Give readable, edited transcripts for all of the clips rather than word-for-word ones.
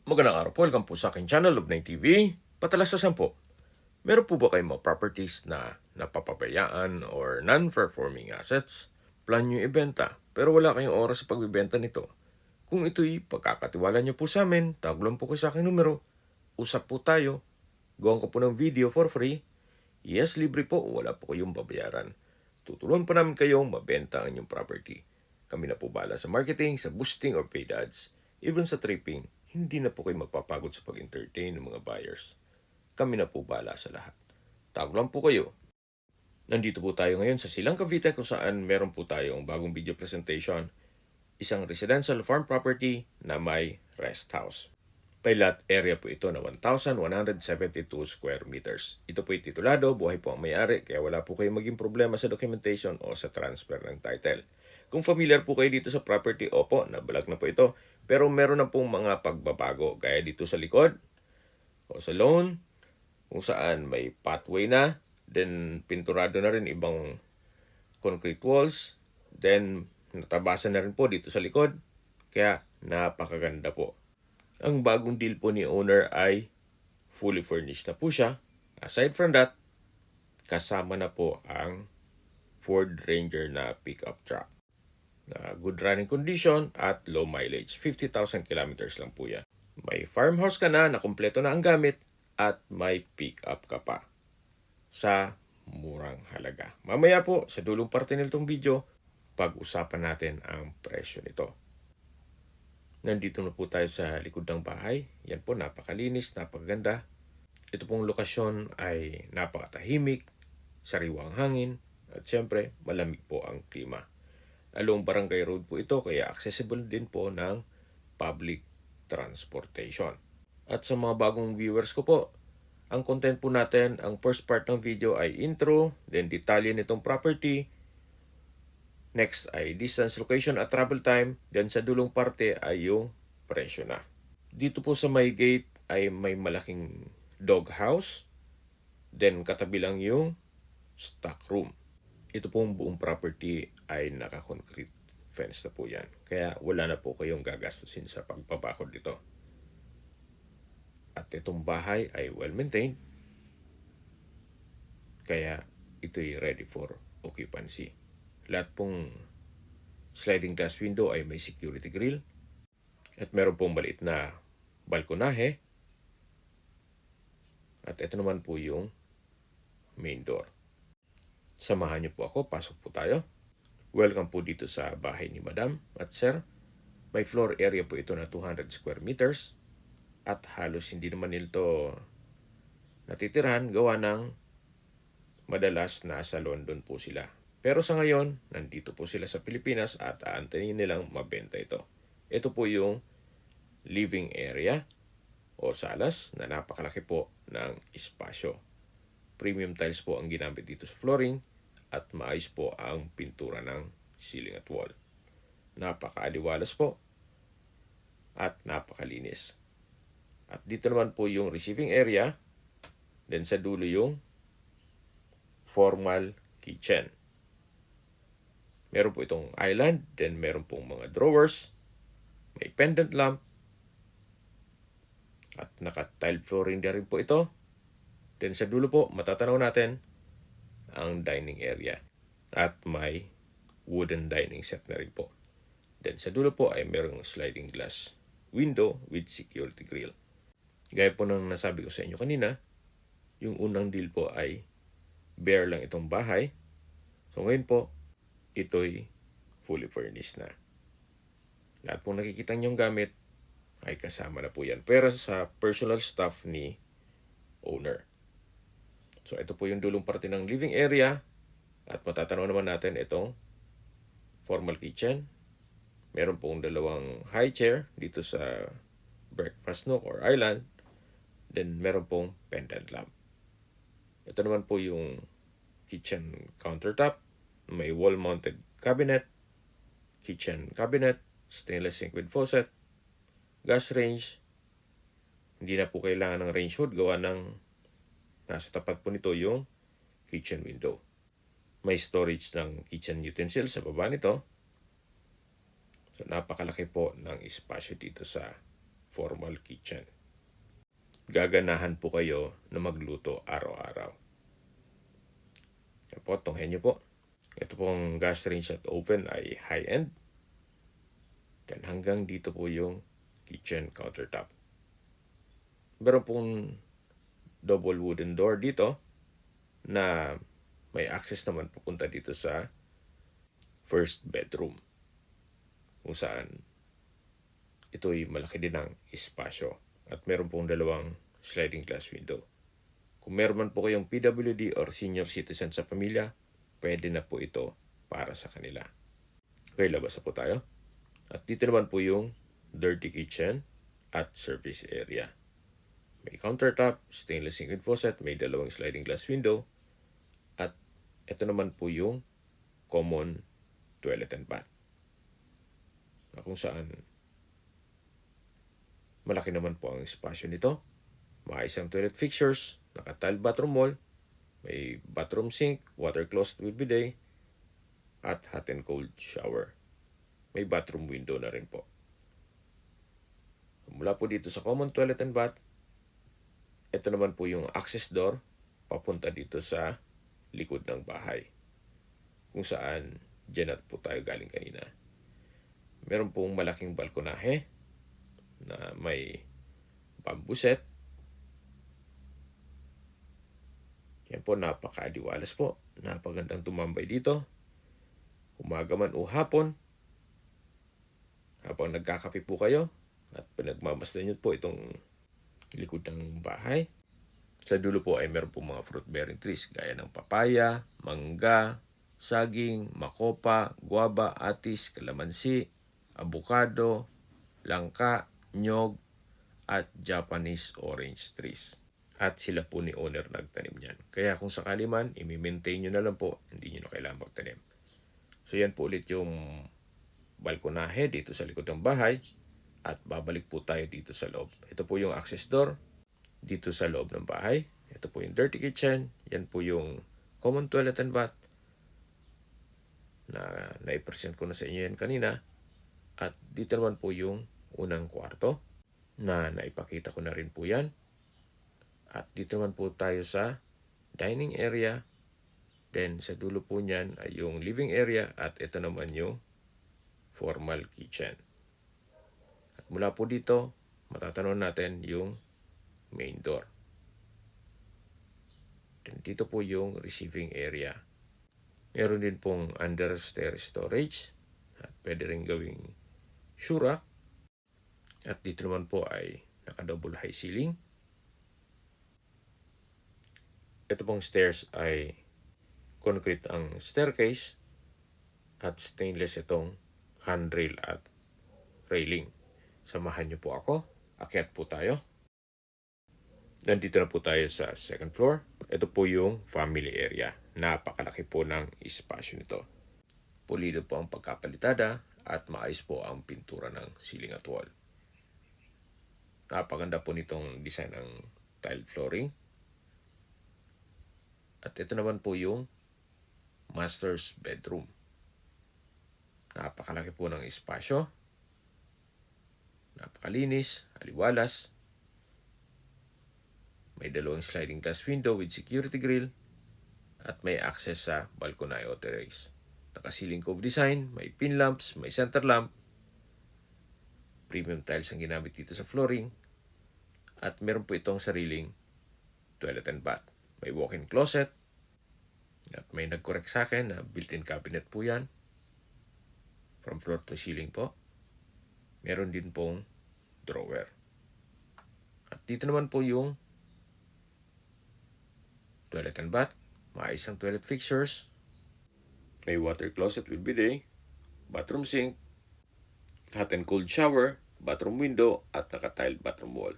Magandang araw po, welcome po sa aking channel, Lubnay TV. Patalasasan po, meron po ba kayong mga properties na napapabayaan or non-performing assets? Plan nyo ibenta, pero wala kayong oras sa pagbibenta nito. Kung ito'y pagkakatiwala nyo po sa amin, tawag lang po kayo sa aking numero. Usap po tayo. Gawin ko po ng video for free. Yes, libre po, wala po kayong babayaran. Tutulungan po namin kayong mabenta ang inyong property. Kami na po bahala sa marketing, sa boosting or paid ads, even sa tripping. Hindi na po kayo magpapagod sa pag-entertain ng mga buyers. Kami na po bahala sa lahat. Tawag lang po kayo. Nandito po tayo ngayon sa Silang Cavite kung saan meron po tayong bagong video presentation. Isang residential farm property na may rest house. May lot area po ito na 1,172 square meters. Ito po ay titulado, buhay po ang may-ari, kaya wala po kayong maging problema sa documentation o sa transfer ng title. Kung familiar po kayo dito sa property, opo, nabalag na po ito. Pero meron na pong mga pagbabago, gaya dito sa likod o sa loan, kung saan may pathway na, then pinturado na rin ibang concrete walls, then natabasan na rin po dito sa likod, kaya napakaganda po. Ang bagong deal po ni owner ay fully furnished na po siya. Aside from that, kasama na po ang Ford Ranger na pickup truck. Good running condition at low mileage. 50,000 kilometers lang po yan. May farmhouse ka na kumpleto na ang gamit at may pick-up ka pa sa murang halaga. Mamaya po, sa dulong parte nitong video, pag-usapan natin ang presyo nito. Nandito na po tayo sa likod ng bahay. Yan po, napakalinis, napakaganda. Ito pong lokasyon ay napakatahimik, sariwang hangin, at syempre, malamig po ang klima. Along Barangay Road po ito, kaya accessible din po ng public transportation. At sa mga bagong viewers ko po, ang content po natin, ang first part ng video ay intro, then detalye nitong property, next ay distance, location at travel time, then sa dulong parte ay yung presyo na. Dito po sa may gate ay may malaking dog house, then katabi lang yung stock room. Ito pong buong property ay naka-concrete fence na po yan. Kaya wala na po kayong gagastusin sa pagpapakod dito. At itong bahay ay well-maintained. Kaya ito'y ready for occupancy. Lahat pong sliding glass window ay may security grill. At meron pong maliit na balkonahe. At ito naman po yung main door. Samahan niyo po ako, pasok po tayo. Welcome po dito sa bahay ni Madam at Sir. May floor area po ito na 200 square meters. At halos hindi naman nito natitirahan gawa ng madalas nasa London po sila. Pero sa ngayon, nandito po sila sa Pilipinas at aantayin nilang mabenta ito. Ito po yung living area o salas na napakalaki po ng espasyo. Premium tiles po ang ginamit dito sa flooring at maayos po ang pintura ng ceiling at wall. Napakaaliwalas po at napakalinis. At dito naman po yung receiving area, then sa dulo yung formal kitchen. Meron po itong island, then meron pong mga drawers, may pendant lamp, at naka-tile flooring na rin po ito. Then sa dulo po, matatanaw natin ang dining area. At may wooden dining set na rin po. Then sa dulo po ay merong sliding glass window with security grill. Gaya po ng nasabi ko sa inyo kanina, yung unang deal po ay bare lang itong bahay. So ngayon po, ito'y fully furnished na. Lahat pong nakikita niyong gamit ay kasama na po yan. Pero sa personal stuff ni owner. So ito po yung dulong parte ng living area at matatanaw naman natin itong formal kitchen. Meron pong dalawang high chair dito sa breakfast nook or island. Then meron pong pendant lamp. Ito naman po yung kitchen countertop. May wall-mounted cabinet, kitchen cabinet, stainless sink with faucet, gas range. Hindi na po kailangan ng range hood gawa ng nasa tapat po nito yung kitchen window. May storage ng kitchen utensils sa baba nito. So napakalaki po ng espasyo dito sa formal kitchen. Gaganahan po kayo na magluto araw-araw. Yan po, tunghen nyo po. Ito pong gas range at oven ay high-end. Then hanggang dito po yung kitchen countertop. Meron pong double wooden door dito na may access naman pupunta dito sa first bedroom, kung saan ito'y malaki din ang espasyo at meron pong dalawang sliding glass window. Kung meron man po kayong PWD or senior citizen sa pamilya, pwede na po ito para sa kanila. Okay, labas na po tayo. At dito naman po yung dirty kitchen at service area. May countertop, stainless sink and faucet, may dalawang sliding glass window, at ito naman po yung common toilet and bath. Na kung saan malaki naman po ang espasyo nito. Maayos ang toilet fixtures, naka-tile bathroom wall, may bathroom sink, water closet with bidet, at hot and cold shower. May bathroom window na rin po. Mula po dito sa common toilet and bath, ito naman po yung access door papunta dito sa likod ng bahay. Kung saan, dyan at po tayo galing kanina. Meron pong malaking balkonahe na may bamboo set. Yan po, napaka-aliwalas po. Napagandang tumambay dito. Umaga man o hapon, habang nagkakape po kayo at pinagmamasdan nyo po itong likod ng bahay. Sa dulo po ay meron po mga fruit-bearing trees gaya ng papaya, mangga, saging, makopa, guava, atis, kalamansi, abukado, langka, nyog, at Japanese orange trees. At sila po ni owner nagtanim niyan. Kaya kung sakali man, i-maintain nyo na lang po, hindi nyo na kailangan magtanim. So yan po ulit yung balkonahe dito sa likod ng bahay. At babalik po tayo dito sa loob. Ito po yung access door dito sa loob ng bahay. Ito po yung dirty kitchen. Yan po yung common toilet and bath na nai-present ko na sa inyo yan kanina. At dito naman po yung unang kwarto na naipakita ko na rin po yan. At dito naman po tayo sa dining area. Then sa dulo po niyan ay yung living area at ito naman yung formal kitchen. At mula po dito, matatanaw natin yung main door. Then dito po yung receiving area. Meron din pong under stair storage at pwede rin gawing shoe rack. At dito naman po ay naka-double high ceiling. Ito pong stairs ay concrete ang staircase at stainless itong handrail at railing. Samahan niyo po ako. Akyat po tayo. Nandito na po tayo sa second floor. Ito po yung family area. Napakalaki po ng espasyo nito. Pulido po ang pagkapalitada at maayos po ang pintura ng ceiling at wall. Napaganda po nitong design ng tile flooring. At ito naman po yung master's bedroom. Napakalaki po ng espasyo. Napakalinis, aliwalas. May dalawang sliding glass window with security grill at may access sa balcony o terrace. Naka-ceiling cove design, may pin lamps, may center lamp. Premium tiles ang ginamit dito sa flooring. At meron po itong sariling toilet and bath. May walk-in closet. At may nag-correct sa akin na built-in cabinet po yan. From floor to ceiling po. Meron din pong drawer. At dito naman po yung toilet and bath. Maayos ang toilet fixtures. May water closet with bidet, bathroom sink, hot and cold shower, bathroom window, at naka-tile bathroom wall.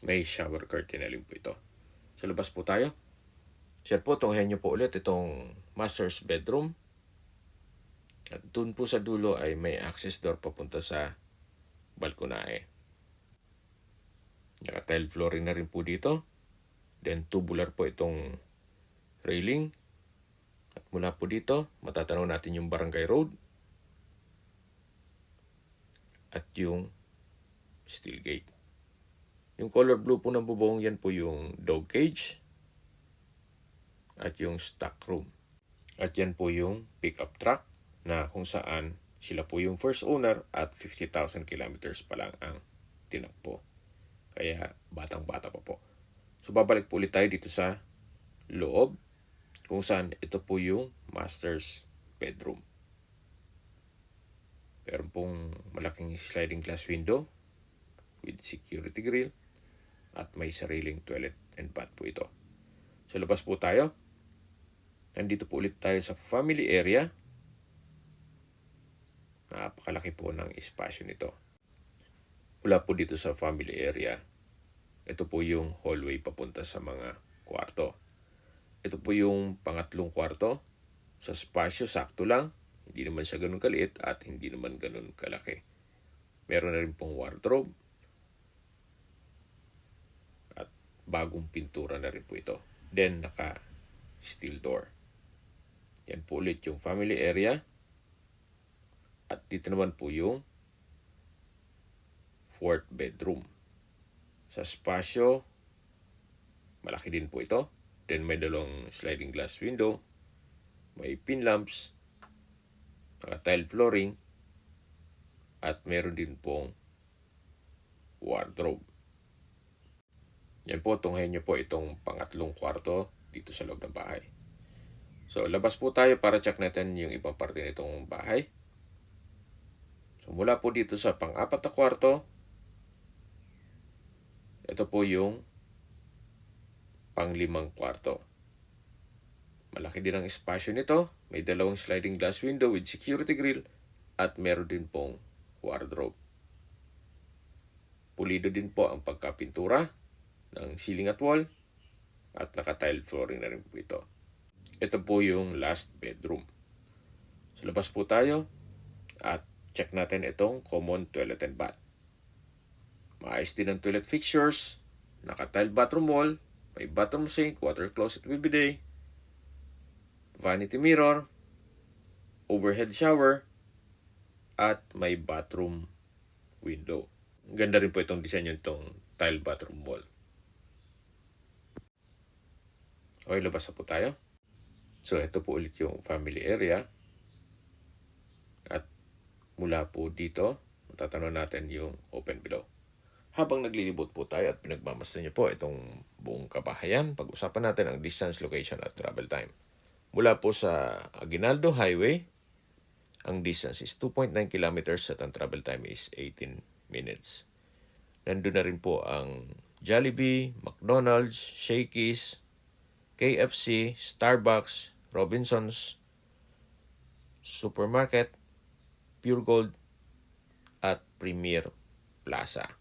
May shower curtain na rin po ito. Sa labas po tayo. Share po, tunghen nyo po ulit itong master's bedroom. At dun po sa dulo ay may access door papunta sa balkonahe. Naka-tile flooring na rin po dito. Then tubular po itong railing. At mula po dito, matatanaw natin yung barangay road. At yung steel gate. Yung color blue po ng bubong, yan po yung dog cage at yung stock room. At yan po yung pickup truck na kung saan sila po yung first owner at 50,000 kilometers pa lang ang tinakbo. Kaya batang-bata pa po. So babalik po ulit tayo dito sa loob kung saan ito po yung master's bedroom. Meron pong malaking sliding glass window with security grill at may sariling toilet and bath po ito. So labas po tayo. Nandito po ulit tayo sa family area. Napakalaki po ng espasyo nito. Mula po dito sa family area, ito po yung hallway papunta sa mga kwarto. Ito po yung pangatlong kwarto. Sa espasyo, sakto lang. Hindi naman siya ganun kaliit at hindi naman ganun kalaki. Meron na rin pong wardrobe. At bagong pintura na rin po ito. Then, naka-steel door. Yan po ulit yung family area. At dito naman po yung fourth bedroom. Sa espasyo, malaki din po ito. Then may dalawang sliding glass window. May pin lamps. Naka-tile flooring. At meron din pong wardrobe. Yan po, tunghayin nyo po itong pangatlong kwarto dito sa loob ng bahay. So, labas po tayo para check natin yung ibang parte nitong bahay. So, mula po dito sa pang-apat na kwarto, ito po yung pang-limang kwarto. Malaki din ang espasyo nito. May dalawang sliding glass window with security grill at meron din pong wardrobe. Pulido din po ang pagkapintura ng ceiling at wall at naka-tile flooring na rin po ito. Ito po yung last bedroom. So labas po tayo at check natin itong common toilet and bath. Maayos din ang toilet fixtures, naka-tile bathroom wall, may bathroom sink, water closet with bidet, vanity mirror, overhead shower, at may bathroom window. Ganda rin po itong disenyo nitong tile bathroom wall. Okay, labas na po tayo. So, ito po ulit yung family area. At mula po dito, matatanaw natin yung open below. Habang naglilibot po tayo at pinagmamasdan niyo po itong buong kabahayan, pag-usapan natin ang distance, location at travel time. Mula po sa Aguinaldo Highway, ang distance is 2.9 kilometers at ang travel time is 18 minutes. Nandun na rin po ang Jollibee, McDonald's, Shakey's, KFC, Starbucks, Robinsons, Supermarket, Pure Gold, at Premier Plaza.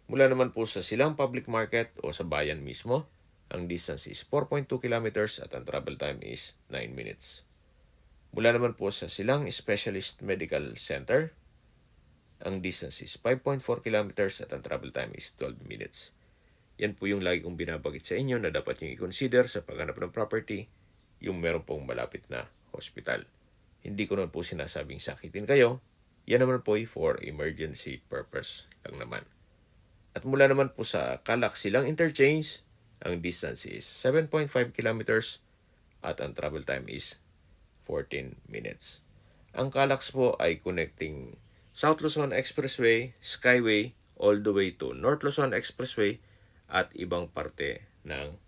Mula naman po sa Silang Public Market o sa bayan mismo, ang distance is 4.2 kilometers at ang travel time is 9 minutes. Mula naman po sa Silang Specialist Medical Center, ang distance is 5.4 kilometers at ang travel time is 12 minutes. Yan po yung lagi kong binabagit sa inyo na dapat nyo i-consider sa paghanap ng property, yung meron pong malapit na hospital. Hindi ko naman po sinasabing sakitin kayo. Yan naman po for emergency purpose lang naman. At mula naman po sa Calac Silang Interchange, ang distance is 7.5 kilometers at ang travel time is 14 minutes. Ang Calax po ay connecting South Luzon Expressway, Skyway, all the way to North Luzon Expressway at ibang parte ng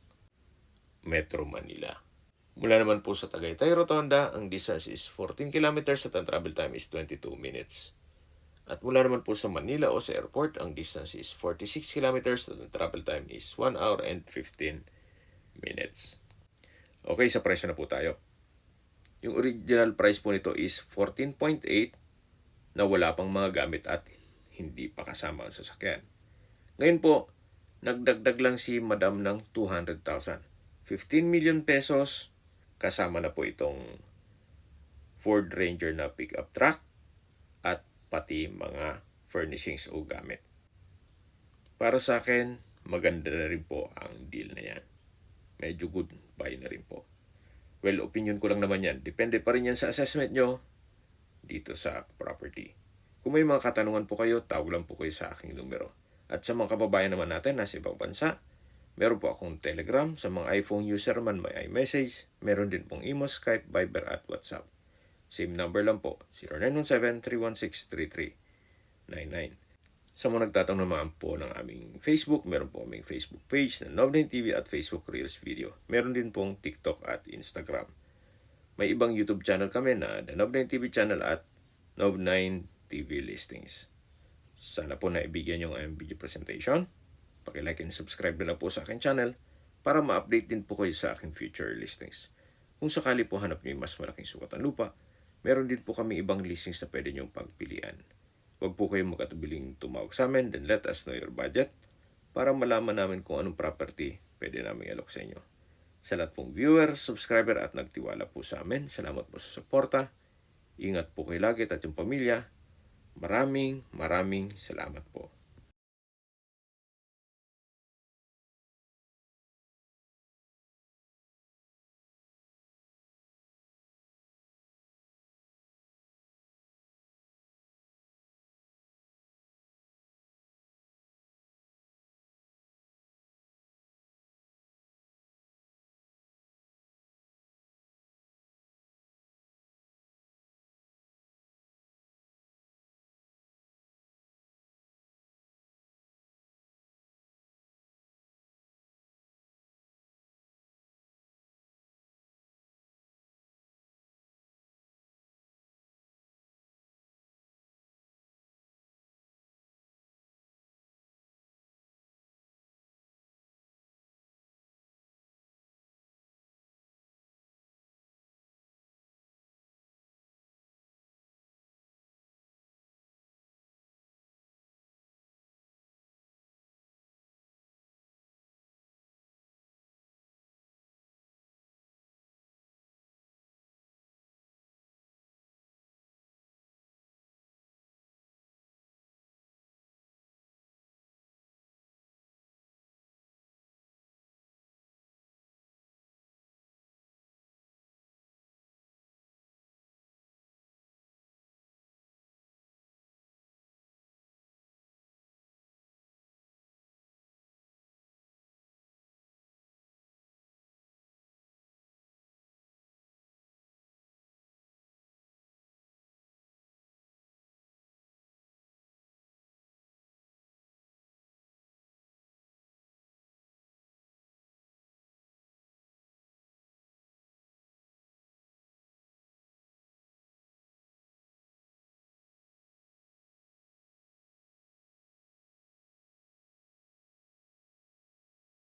Metro Manila. Mula naman po sa Tagaytay Rotonda, ang distance is 14 kilometers at ang travel time is 22 minutes. At mula naman po sa Manila o sa airport, ang distance is 46 kilometers at ang travel time is 1 hour and 15 minutes. Okay, sa presyo na po tayo. Yung original price po nito is 14.8 na wala pang mga gamit at hindi pa kasama ang sasakyan. Ngayon po, nagdagdag lang si Madam ng 200,000. 15 million pesos kasama na po itong Ford Ranger na pickup truck at pati mga furnishings o gamit. Para sa akin, maganda na rin po ang deal na yan. Medyo good buy na rin po. Well, opinion ko lang naman yan. Depende pa rin yan sa assessment nyo dito sa property. Kung may mga katanungan po kayo, tawag lang po kayo sa aking numero. At sa mga kababayan naman natin nasa ibang bansa, meron po akong Telegram. Sa mga iPhone user man may iMessage. Meron din pong Imo, Skype, Viber at WhatsApp. Same number lang po, 0917-316-3399. Sa mga nagtatanong naman po ng aming Facebook, meron po aming Facebook page na Nov9 TV at Facebook Reels Video. Meron din pong TikTok at Instagram. May ibang YouTube channel kami na The Nov9 TV channel at Nov9 TV Listings. Sana po naibigyan yung aming video presentation. Paki-like and subscribe na po sa aking channel para ma-update din po kayo sa aking future listings. Kung sakali po hanap niyo yung mas malaking sukat ng lupa, meron din po kami ibang listings na pwede niyong pagpilian. Huwag po kayong magkatubiling tumawag sa amin, then let us know your budget para malaman namin kung anong property pwede namin alok sa inyo. Sa lahat pong viewer, subscriber at nagtiwala po sa amin, salamat po sa suporta. Ingat po kayo lagi at yung pamilya. Maraming salamat po.